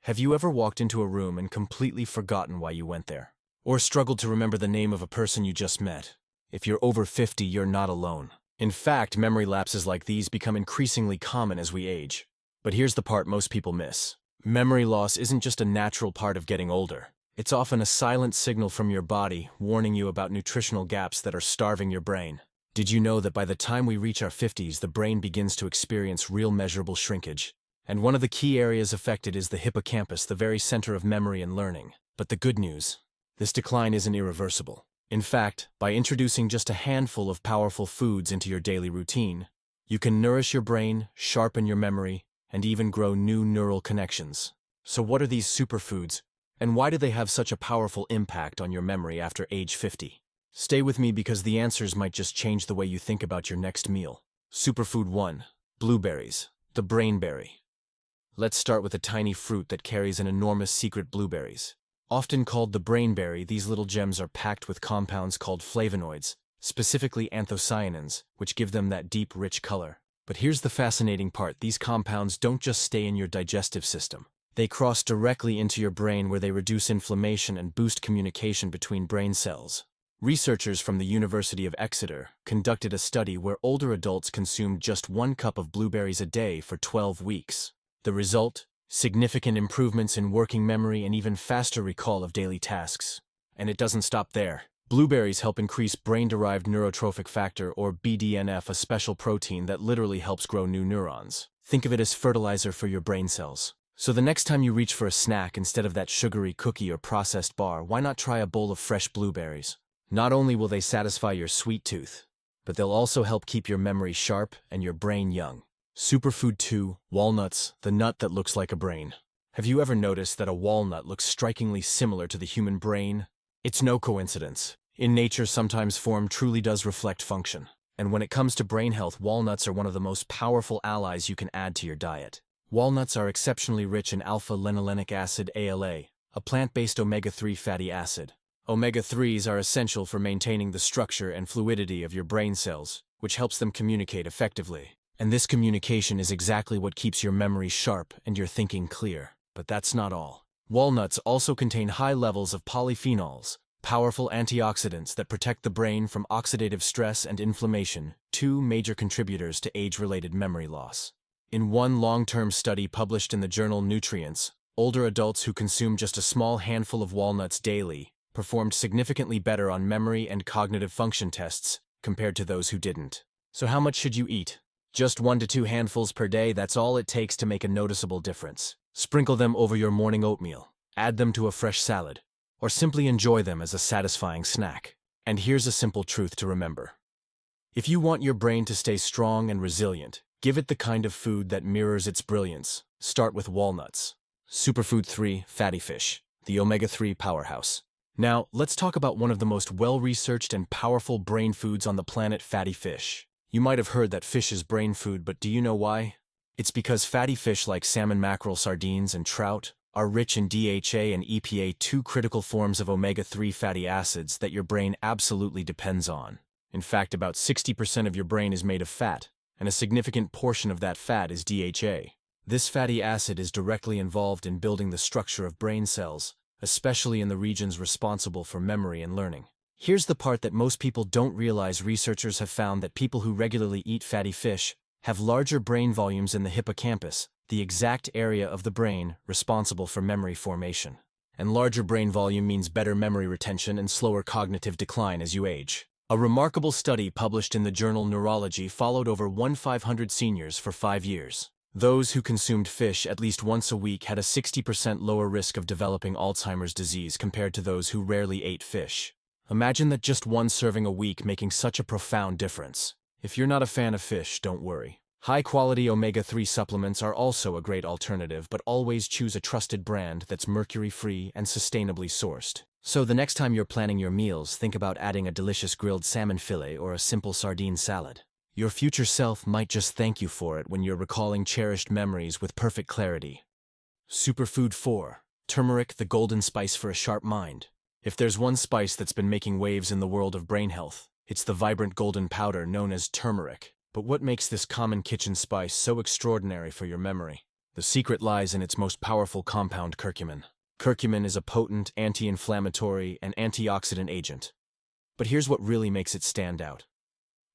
Have you ever walked into a room and completely forgotten why you went there? Or struggled to remember the name of a person you just met? If you're over 50, you're not alone. In fact, memory lapses like these become increasingly common as we age. But here's the part most people miss. Memory loss isn't just a natural part of getting older. It's often a silent signal from your body warning you about nutritional gaps that are starving your brain. Did you know that by the time we reach our 50s, the brain begins to experience real measurable shrinkage? And one of the key areas affected is the hippocampus, the very center of memory and learning. But the good news, this decline isn't irreversible. In fact, by introducing just a handful of powerful foods into your daily routine, you can nourish your brain, sharpen your memory, and even grow new neural connections. So what are these superfoods, and why do they have such a powerful impact on your memory after age 50? Stay with me because the answers might just change the way you think about your next meal. Superfood 1. Blueberries, the brainberry. Let's start with a tiny fruit that carries an enormous secret: blueberries. Often called the brainberry, these little gems are packed with compounds called flavonoids, specifically anthocyanins, which give them that deep, rich color. But here's the fascinating part: these compounds don't just stay in your digestive system. They cross directly into your brain, where they reduce inflammation and boost communication between brain cells. Researchers from the University of Exeter conducted a study where older adults consumed just 1 cup of blueberries a day for 12 weeks. The result? Significant improvements in working memory and even faster recall of daily tasks. And it doesn't stop there. Blueberries help increase brain-derived neurotrophic factor, or BDNF, a special protein that literally helps grow new neurons. Think of it as fertilizer for your brain cells. So the next time you reach for a snack, instead of that sugary cookie or processed bar, why not try a bowl of fresh blueberries? Not only will they satisfy your sweet tooth, but they'll also help keep your memory sharp and your brain young. Superfood 2. Walnuts, the nut that looks like a brain. Have you ever noticed that a walnut looks strikingly similar to the human brain? It's no coincidence. In nature, sometimes form truly does reflect function. And when it comes to brain health, walnuts are one of the most powerful allies you can add to your diet. Walnuts are exceptionally rich in alpha-linolenic acid, ALA, a plant-based omega-3 fatty acid. Omega-3s are essential for maintaining the structure and fluidity of your brain cells, which helps them communicate effectively. And this communication is exactly what keeps your memory sharp and your thinking clear. But that's not all. Walnuts also contain high levels of polyphenols, powerful antioxidants that protect the brain from oxidative stress and inflammation, 2 major contributors to age-related memory loss. In one long-term study published in the journal Nutrients, older adults who consumed just a small handful of walnuts daily performed significantly better on memory and cognitive function tests compared to those who didn't. So how much should you eat? Just 1 to 2 handfuls per day, that's all it takes to make a noticeable difference. Sprinkle them over your morning oatmeal, add them to a fresh salad, or simply enjoy them as a satisfying snack. And here's a simple truth to remember. If you want your brain to stay strong and resilient, give it the kind of food that mirrors its brilliance. Start with walnuts. Superfood 3. Fatty fish, the omega-3 powerhouse. Now, let's talk about one of the most well-researched and powerful brain foods on the planet: fatty fish. You might have heard that fish is brain food, but do you know why? It's because fatty fish like salmon, mackerel, sardines, and trout are rich in DHA and EPA, 2 critical forms of omega-3 fatty acids that your brain absolutely depends on. In fact, about 60% of your brain is made of fat, and a significant portion of that fat is DHA. This fatty acid is directly involved in building the structure of brain cells, especially in the regions responsible for memory and learning. Here's the part that most people don't realize: researchers have found that people who regularly eat fatty fish have larger brain volumes in the hippocampus, the exact area of the brain responsible for memory formation. And larger brain volume means better memory retention and slower cognitive decline as you age. A remarkable study published in the journal Neurology followed over 1,500 seniors for 5 years. Those who consumed fish at least once a week had a 60% lower risk of developing Alzheimer's disease compared to those who rarely ate fish. Imagine that, just 1 serving a week, making such a profound difference. If you're not a fan of fish, don't worry. High-quality omega-3 supplements are also a great alternative, but always choose a trusted brand that's mercury-free and sustainably sourced. So the next time you're planning your meals, think about adding a delicious grilled salmon fillet or a simple sardine salad. Your future self might just thank you for it when you're recalling cherished memories with perfect clarity. Superfood 4. Turmeric, the golden spice for a sharp mind. If there's one spice that's been making waves in the world of brain health, it's the vibrant golden powder known as turmeric. But what makes this common kitchen spice so extraordinary for your memory? The secret lies in its most powerful compound, curcumin. Curcumin is a potent anti-inflammatory and antioxidant agent. But here's what really makes it stand out.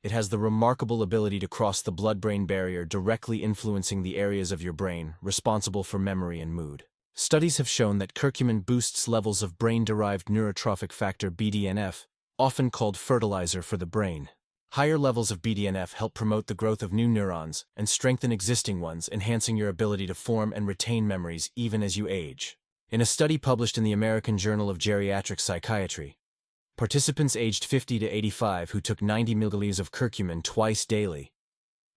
It has the remarkable ability to cross the blood-brain barrier, directly influencing the areas of your brain responsible for memory and mood. Studies have shown that curcumin boosts levels of brain-derived neurotrophic factor BDNF, often called fertilizer for the brain. Higher levels of BDNF help promote the growth of new neurons and strengthen existing ones, enhancing your ability to form and retain memories even as you age. In a study published in the American Journal of Geriatric Psychiatry, participants aged 50 to 85 who took 90 milliliters of curcumin twice daily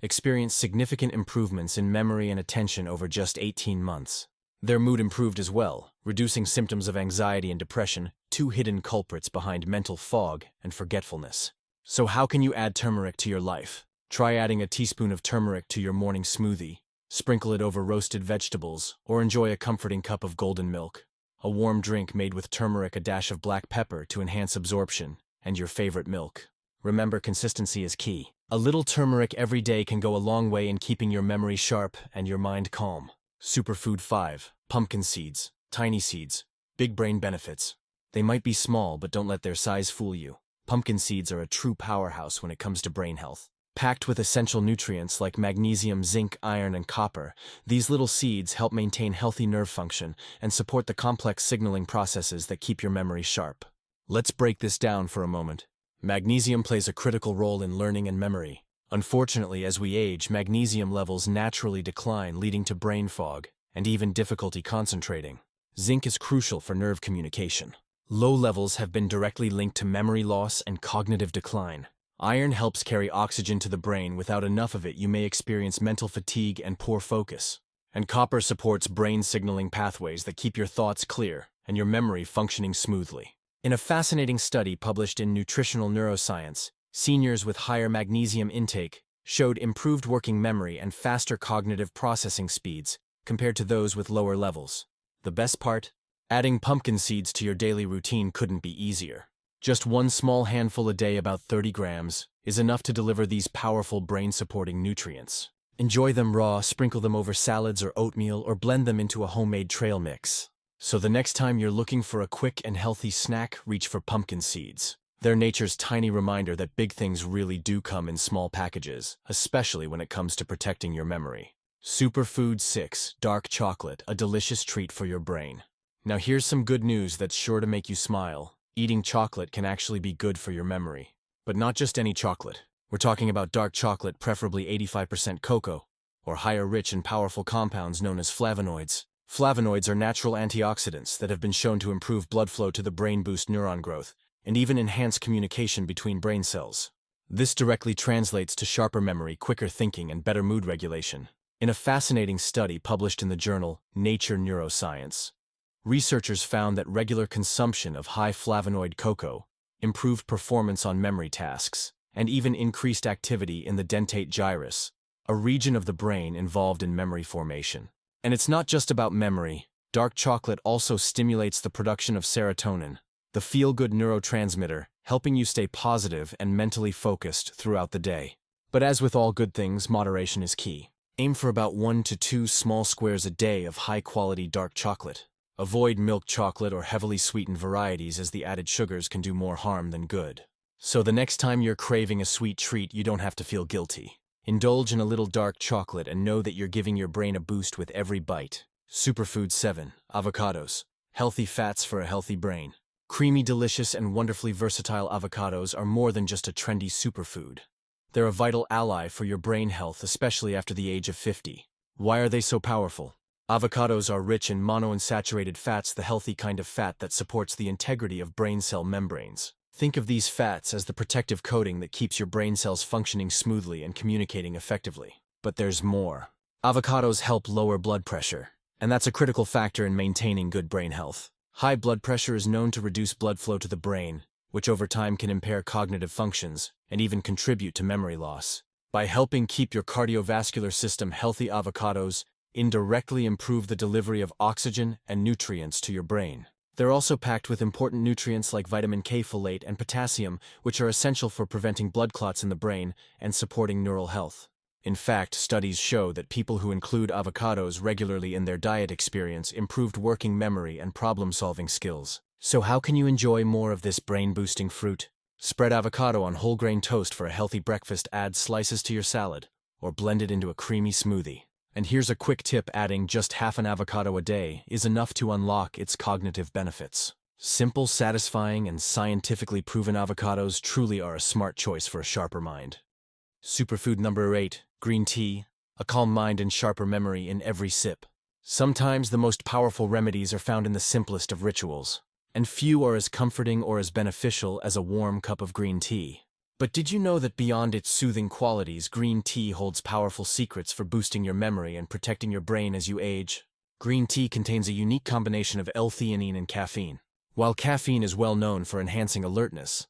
experienced significant improvements in memory and attention over just 18 months. Their mood improved as well, reducing symptoms of anxiety and depression, two hidden culprits behind mental fog and forgetfulness. So how can you add turmeric to your life? Try adding a teaspoon of turmeric to your morning smoothie, sprinkle it over roasted vegetables, or enjoy a comforting cup of golden milk. A warm drink made with turmeric, a dash of black pepper to enhance absorption, and your favorite milk. Remember, consistency is key. A little turmeric every day can go a long way in keeping your memory sharp and your mind calm. Superfood 5. Pumpkin seeds. Tiny seeds. Big brain benefits. They might be small, but don't let their size fool you. Pumpkin seeds are a true powerhouse when it comes to brain health. Packed with essential nutrients like magnesium, zinc, iron, and copper, these little seeds help maintain healthy nerve function and support the complex signaling processes that keep your memory sharp. Let's break this down for a moment. Magnesium plays a critical role in learning and memory. Unfortunately, as we age, magnesium levels naturally decline, leading to brain fog and even difficulty concentrating. Zinc is crucial for nerve communication. Low levels have been directly linked to memory loss and cognitive decline. Iron helps carry oxygen to the brain. Without enough of it, you may experience mental fatigue and poor focus. And copper supports brain signaling pathways that keep your thoughts clear and your memory functioning smoothly. In a fascinating study published in Nutritional Neuroscience, seniors with higher magnesium intake showed improved working memory and faster cognitive processing speeds compared to those with lower levels. The best part? Adding pumpkin seeds to your daily routine couldn't be easier. Just one small handful a day, about 30 grams, is enough to deliver these powerful brain-supporting nutrients. Enjoy them raw, sprinkle them over salads or oatmeal, or blend them into a homemade trail mix. So the next time you're looking for a quick and healthy snack, reach for pumpkin seeds. They're nature's tiny reminder that big things really do come in small packages, especially when it comes to protecting your memory. Superfoods 6. Dark chocolate, a delicious treat for your brain. Now here's some good news that's sure to make you smile. Eating chocolate can actually be good for your memory. But not just any chocolate. We're talking about dark chocolate, preferably 85% cocoa, or higher, rich and powerful compounds known as flavonoids. Flavonoids are natural antioxidants that have been shown to improve blood flow to the brain, boost neuron growth, and even enhance communication between brain cells. This directly translates to sharper memory, quicker thinking, and better mood regulation. In a fascinating study published in the journal Nature Neuroscience, researchers found that regular consumption of high flavonoid cocoa improved performance on memory tasks and even increased activity in the dentate gyrus, a region of the brain involved in memory formation. And it's not just about memory. Dark chocolate also stimulates the production of serotonin, the feel-good neurotransmitter, helping you stay positive and mentally focused throughout the day. But as with all good things, moderation is key. Aim for about 1 to 2 small squares a day of high-quality dark chocolate. Avoid milk chocolate or heavily sweetened varieties, as the added sugars can do more harm than good. So the next time you're craving a sweet treat, you don't have to feel guilty. Indulge in a little dark chocolate and know that you're giving your brain a boost with every bite. Superfoods 7. Avocados. Healthy fats for a healthy brain. Creamy, delicious, and wonderfully versatile avocados are more than just a trendy superfood. They're a vital ally for your brain health, especially after the age of 50. Why are they so powerful? Avocados are rich in monounsaturated fats, the healthy kind of fat that supports the integrity of brain cell membranes. Think of these fats as the protective coating that keeps your brain cells functioning smoothly and communicating effectively. But there's more. Avocados help lower blood pressure, and that's a critical factor in maintaining good brain health. High blood pressure is known to reduce blood flow to the brain, which over time can impair cognitive functions and even contribute to memory loss. By helping keep your cardiovascular system healthy, avocados indirectly improve the delivery of oxygen and nutrients to your brain. They're also packed with important nutrients like vitamin K, folate, and potassium, which are essential for preventing blood clots in the brain and supporting neural health. In fact, studies show that people who include avocados regularly in their diet experience improved working memory and problem-solving skills. So how can you enjoy more of this brain-boosting fruit? Spread avocado on whole grain toast for a healthy breakfast, add slices to your salad, or blend it into a creamy smoothie. And here's a quick tip: adding just half an avocado a day is enough to unlock its cognitive benefits. Simple, satisfying, and scientifically proven avocados truly are a smart choice for a sharper mind. Superfood number 8, green tea, a calm mind and sharper memory in every sip. Sometimes the most powerful remedies are found in the simplest of rituals, and few are as comforting or as beneficial as a warm cup of green tea. But did you know that beyond its soothing qualities, green tea holds powerful secrets for boosting your memory and protecting your brain as you age? Green tea contains a unique combination of L-theanine and caffeine. While caffeine is well known for enhancing alertness,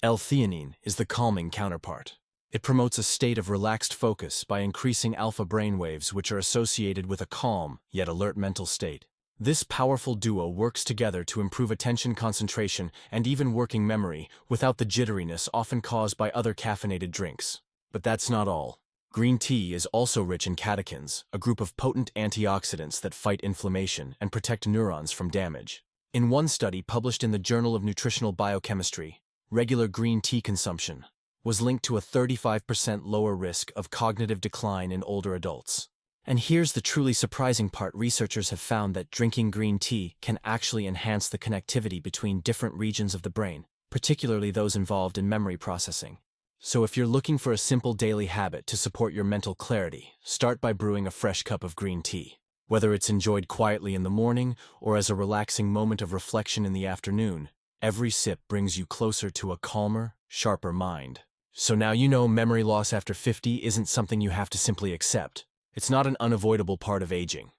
L-theanine is the calming counterpart. It promotes a state of relaxed focus by increasing alpha brainwaves, which are associated with a calm, yet alert mental state. This powerful duo works together to improve attention, concentration, and even working memory without the jitteriness often caused by other caffeinated drinks. But that's not all. Green tea is also rich in catechins, a group of potent antioxidants that fight inflammation and protect neurons from damage. In one study published in the Journal of Nutritional Biochemistry, regular green tea consumption was linked to a 35% lower risk of cognitive decline in older adults. And here's the truly surprising part: researchers have found that drinking green tea can actually enhance the connectivity between different regions of the brain, particularly those involved in memory processing. So if you're looking for a simple daily habit to support your mental clarity, start by brewing a fresh cup of green tea. Whether it's enjoyed quietly in the morning or as a relaxing moment of reflection in the afternoon, every sip brings you closer to a calmer, sharper mind. So now you know memory loss after 50 isn't something you have to simply accept. It's not an unavoidable part of aging.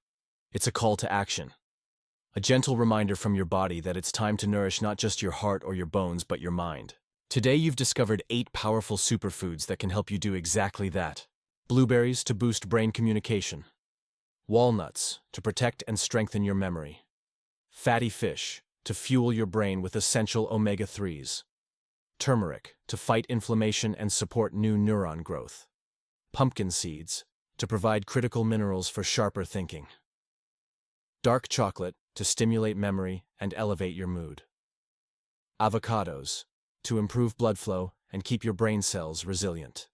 It's a call to action. A gentle reminder from your body that it's time to nourish not just your heart or your bones, but your mind. Today you've discovered 8 powerful superfoods that can help you do exactly that. Blueberries to boost brain communication. Walnuts to protect and strengthen your memory. Fatty fish to fuel your brain with essential omega-3s. Turmeric to fight inflammation and support new neuron growth. Pumpkin seeds to provide critical minerals for sharper thinking. Dark chocolate to stimulate memory and elevate your mood. Avocados to improve blood flow and keep your brain cells resilient.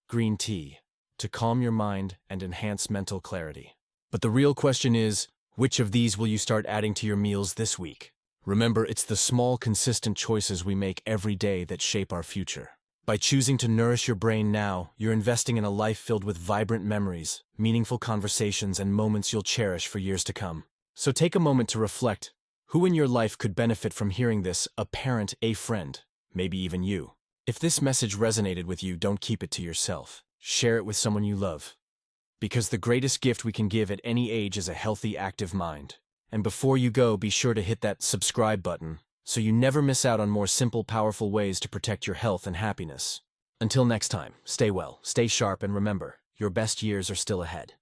Green tea to calm your mind and enhance mental clarity. But the real question is, which of these will you start adding to your meals this week? Remember, it's the small, consistent choices we make every day that shape our future. By choosing to nourish your brain now, you're investing in a life filled with vibrant memories, meaningful conversations, and moments you'll cherish for years to come. So take a moment to reflect. Who in your life could benefit from hearing this? A parent, a friend, maybe even you. If this message resonated with you, don't keep it to yourself. Share it with someone you love. Because the greatest gift we can give at any age is a healthy, active mind. And before you go, be sure to hit that subscribe button so you never miss out on more simple, powerful ways to protect your health and happiness. Until next time, stay well, stay sharp, and remember, your best years are still ahead.